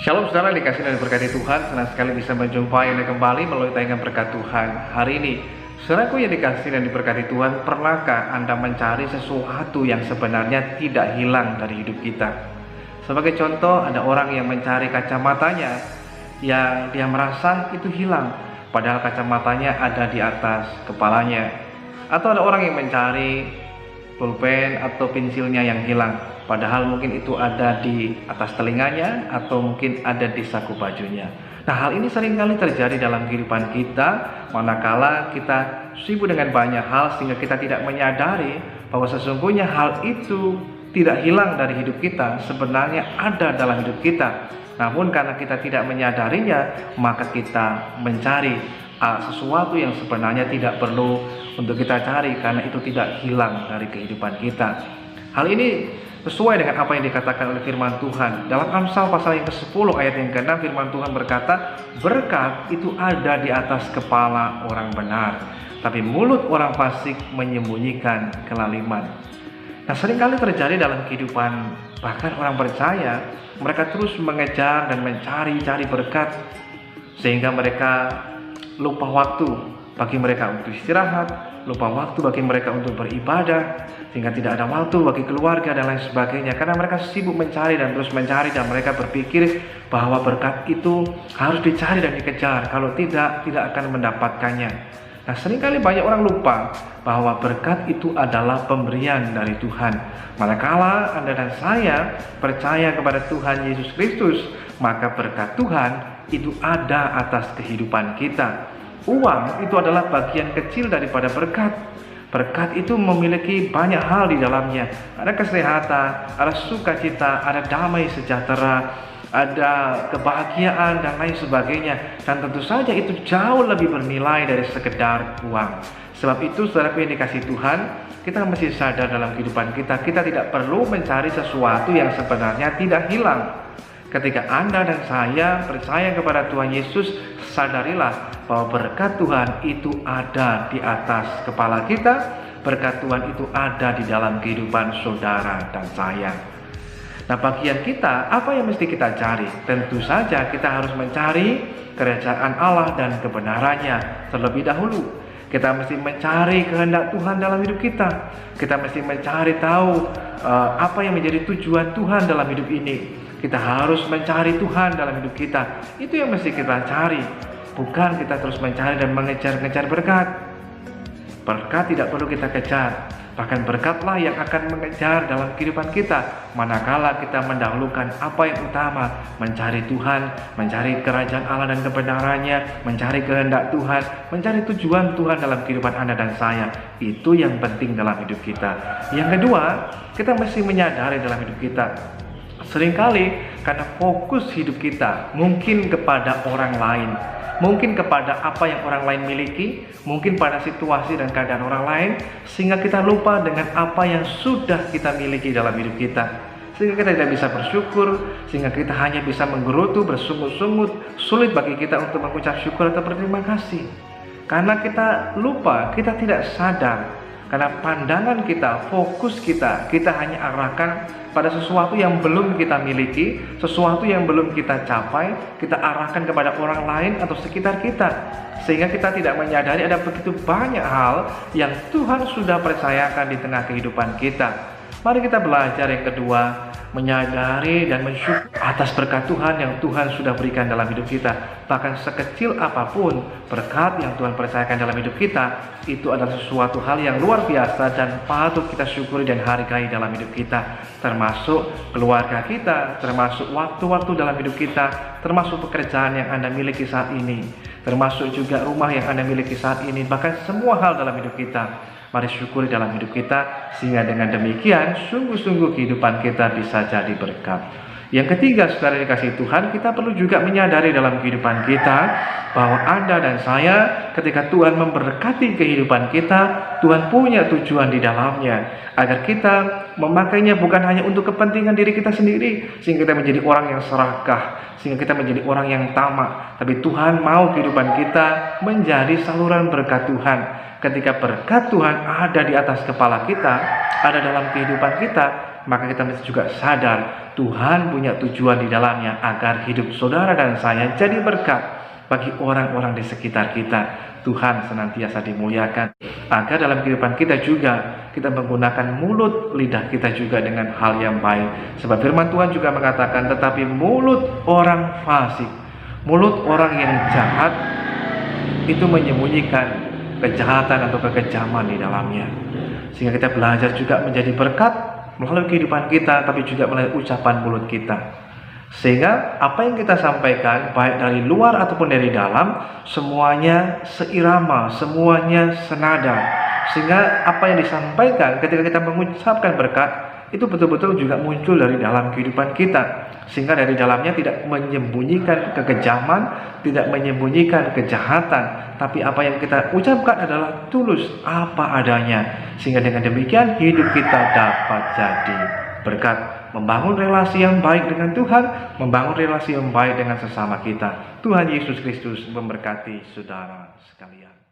Shalom saudara, dikasih dan diberkati Tuhan. Senang sekali bisa menjumpai Anda kembali melalui tayangan berkat Tuhan hari ini. Saudaraku yang dikasih dan diberkati Tuhan, pernahkah Anda mencari sesuatu yang sebenarnya tidak hilang dari hidup kita? Sebagai contoh, ada orang yang mencari kacamatanya yang dia merasa itu hilang, padahal kacamatanya ada di atas kepalanya. Atau ada orang yang mencari pulpen atau pensilnya yang hilang, padahal mungkin itu ada di atas telinganya atau mungkin ada di saku bajunya. Nah, hal ini seringkali terjadi dalam kehidupan kita manakala kita sibuk dengan banyak hal sehingga kita tidak menyadari bahwa sesungguhnya hal itu tidak hilang dari hidup kita, sebenarnya ada dalam hidup kita. Namun karena kita tidak menyadarinya, maka kita mencari sesuatu yang sebenarnya tidak perlu untuk kita cari karena itu tidak hilang dari kehidupan kita. Hal ini sesuai dengan apa yang dikatakan oleh firman Tuhan dalam Amsal pasal yang ke-10 ayat yang ke-6. Firman Tuhan berkata, berkat itu ada di atas kepala orang benar, tapi mulut orang fasik menyembunyikan kelaliman. Nah, seringkali terjadi dalam kehidupan bahkan orang percaya, mereka terus mengejar dan mencari berkat sehingga mereka lupa waktu bagi mereka untuk istirahat, lupa waktu bagi mereka untuk beribadah, sehingga tidak ada waktu bagi keluarga dan lain sebagainya, karena mereka sibuk mencari dan terus mencari, dan mereka berpikir bahwa berkat itu harus dicari dan dikejar, kalau tidak akan mendapatkannya. Nah, seringkali banyak orang lupa bahwa berkat itu adalah pemberian dari Tuhan. Manakala Anda dan saya percaya kepada Tuhan Yesus Kristus, maka berkat Tuhan itu ada atas kehidupan kita. Uang itu adalah bagian kecil daripada berkat. Berkat itu memiliki banyak hal di dalamnya. Ada kesehatan, ada sukacita, ada damai sejahtera, ada kebahagiaan dan lain sebagainya. Dan tentu saja itu jauh lebih bernilai dari sekedar uang. Sebab itu, saudaraku yang dikasihi Tuhan, kita mesti sadar dalam kehidupan kita, kita tidak perlu mencari sesuatu yang sebenarnya tidak hilang. Ketika Anda dan saya percaya kepada Tuhan Yesus, sadarilah bahwa berkat Tuhan itu ada di atas kepala kita. Berkat Tuhan itu ada di dalam kehidupan saudara dan saya. Nah, bagian kita, apa yang mesti kita cari? Tentu saja kita harus mencari kerajaan Allah dan kebenarannya terlebih dahulu. Kita mesti mencari kehendak Tuhan dalam hidup kita. Kita mesti mencari tahu apa yang menjadi tujuan Tuhan dalam hidup ini. Kita harus mencari Tuhan dalam hidup kita. Itu yang mesti kita cari. Bukan kita terus mencari dan mengejar-ngejar berkat. Berkat tidak perlu kita kejar. Bahkan berkatlah yang akan mengejar dalam kehidupan kita. Manakala kita mendahulukan apa yang utama, mencari Tuhan, mencari kerajaan Allah dan kebenarannya, mencari kehendak Tuhan, mencari tujuan Tuhan dalam kehidupan Anda dan saya. Itu yang penting dalam hidup kita. Yang kedua, kita mesti menyadari dalam hidup kita, seringkali karena fokus hidup kita mungkin kepada orang lain, mungkin kepada apa yang orang lain miliki, mungkin pada situasi dan keadaan orang lain, sehingga kita lupa dengan apa yang sudah kita miliki dalam hidup kita. Sehingga kita tidak bisa bersyukur, sehingga kita hanya bisa menggerutu, bersungut-sungut. Sulit bagi kita untuk mengucap syukur atau berterima kasih. Karena kita lupa, kita tidak sadar. Karena pandangan kita, fokus kita hanya arahkan pada sesuatu yang belum kita miliki, sesuatu yang belum kita capai, kita arahkan kepada orang lain atau sekitar kita. Sehingga kita tidak menyadari ada begitu banyak hal yang Tuhan sudah percayakan di tengah kehidupan kita. Mari kita belajar yang kedua, menyadari dan mensyukur atas berkat Tuhan yang Tuhan sudah berikan dalam hidup kita. Bahkan sekecil apapun berkat yang Tuhan percayakan dalam hidup kita, itu adalah sesuatu hal yang luar biasa dan patut kita syukuri dan hargai dalam hidup kita. Termasuk keluarga kita, termasuk waktu-waktu dalam hidup kita, termasuk pekerjaan yang Anda miliki saat ini, termasuk juga rumah yang Anda miliki saat ini, bahkan semua hal dalam hidup kita. Mari syukuri dalam hidup kita, sehingga dengan demikian sungguh-sungguh kehidupan kita bisa jadi berkat. Yang ketiga, saudara dikasihi Tuhan, kita perlu juga menyadari dalam kehidupan kita bahwa Anda dan saya, ketika Tuhan memberkati kehidupan kita, Tuhan punya tujuan di dalamnya, agar kita memakainya bukan hanya untuk kepentingan diri kita sendiri, sehingga kita menjadi orang yang serakah, sehingga kita menjadi orang yang tamak. Tapi Tuhan mau kehidupan kita menjadi saluran berkat Tuhan. Ketika berkat Tuhan ada di atas kepala kita, ada dalam kehidupan kita, maka kita mesti juga sadar Tuhan punya tujuan di dalamnya agar hidup saudara dan saya jadi berkat bagi orang-orang di sekitar kita. Tuhan senantiasa dimuliakan, agar dalam kehidupan kita juga kita menggunakan mulut lidah kita juga dengan hal yang baik. Sebab firman Tuhan juga mengatakan, tetapi mulut orang fasik, mulut orang yang jahat itu menyembunyikan kejahatan atau kekejaman di dalamnya. Sehingga kita belajar juga menjadi berkat melalui kehidupan kita, tapi juga melalui ucapan mulut kita. Sehingga apa yang kita sampaikan, baik dari luar ataupun dari dalam, semuanya seirama, semuanya senada. Sehingga apa yang disampaikan ketika kita mengucapkan berkat, itu betul-betul juga muncul dari dalam kehidupan kita. Sehingga dari dalamnya tidak menyembunyikan kekejaman, tidak menyembunyikan kejahatan, tapi apa yang kita ucapkan adalah tulus apa adanya. Sehingga dengan demikian hidup kita dapat jadi berkat, membangun relasi yang baik dengan Tuhan, membangun relasi yang baik dengan sesama kita. Tuhan Yesus Kristus memberkati saudara sekalian.